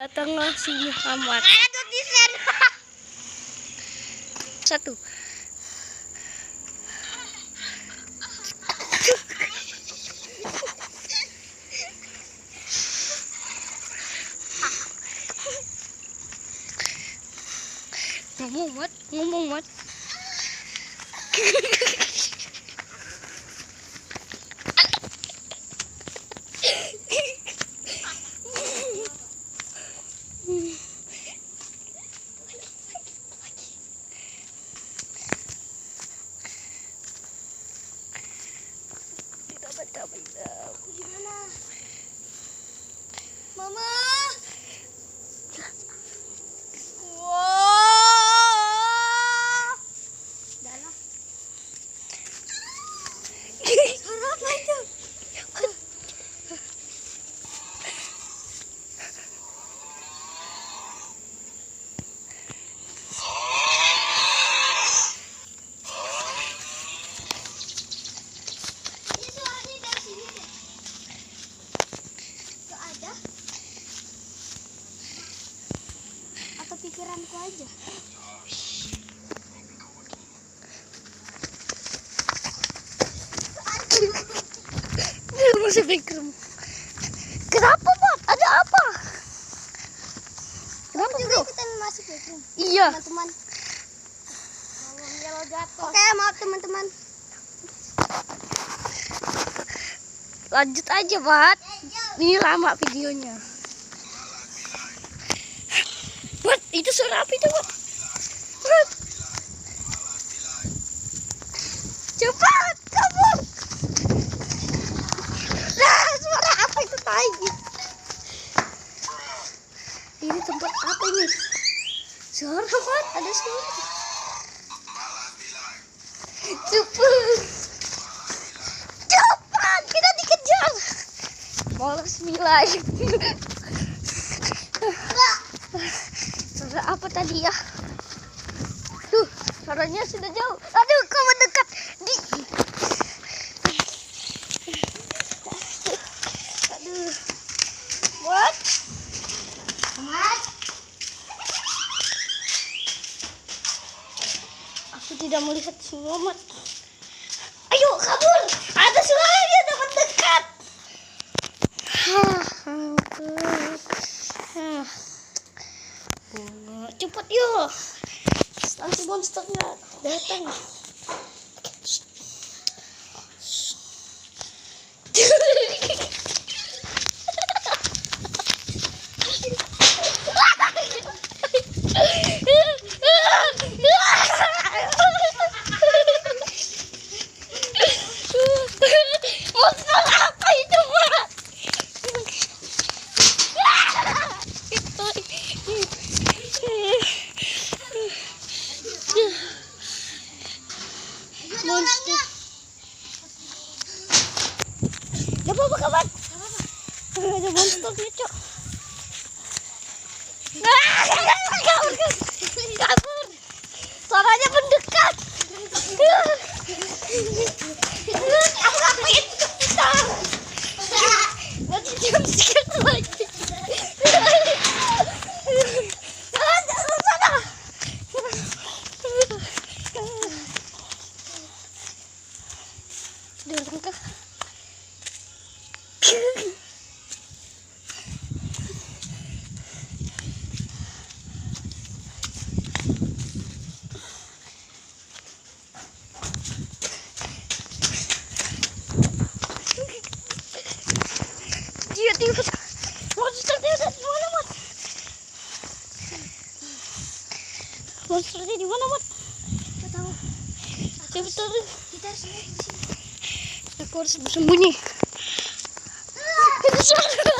Datanglah si Muhammad. Satu. Ngomong mat. Gimana? Mama. Wow. Dalam. Suara apa itu? Pikiranku aja. Masih pikirmu. Kenapa, Mat? Ada apa? Kenapa juga ikutan masuk bedroom? Iya. Teman-teman. Oke, maaf teman-teman. Lanjut aja, Mat. Ini lama videonya. Mat, itu suara apa itu, Mat? Mat. Cepat, kabur. Nah, suara apa itu tadi? Ini tempat apa ini? Suara, Mat, ada suara. Cepat. Cepat, kita dikejar. Malas nilai. Suara apa tadi ya? Tuh, suaranya sudah jauh. Aduh, kau mendekat. Aduh. What? Aku tidak melihat semua, Mat. Ayo, kabur. Ada suara dia udah mendekat. Cepat yuk, nanti monsternya datang. Monster apa itu, Mak? Monster. Gak apa-apa, kawan. Ada monsternya, Cok. Kabur. Suaranya mendekat. Apa itu kita? Nanti jam sekian lagi. Jangan sana. Dorong kah? Dia tiba monsternya ada di mana, Mat? Monsternya di mana, Mat? Gak tahu. Cepetan. Kita harus lihat di sini. Aku harus bersembunyi. Itu suara